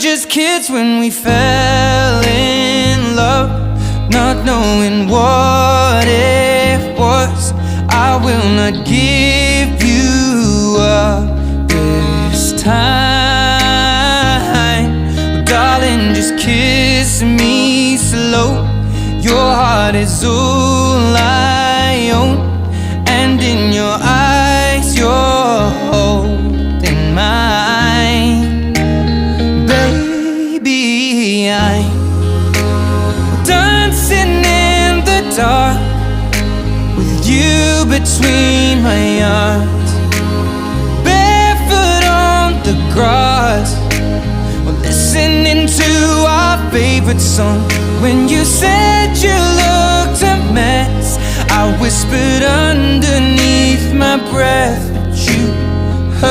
just kids when we fell in love, not knowing what it was. I will not give you up this time. Oh, darling, just kiss me slow. Your heart is all I own, and in your eyes you're holding mine. Baby, I'm dancing in the dark with you between my arms, barefoot on the grass, we're listening to our favorite song. When you said you looked a mess, I whispered underneath my breath,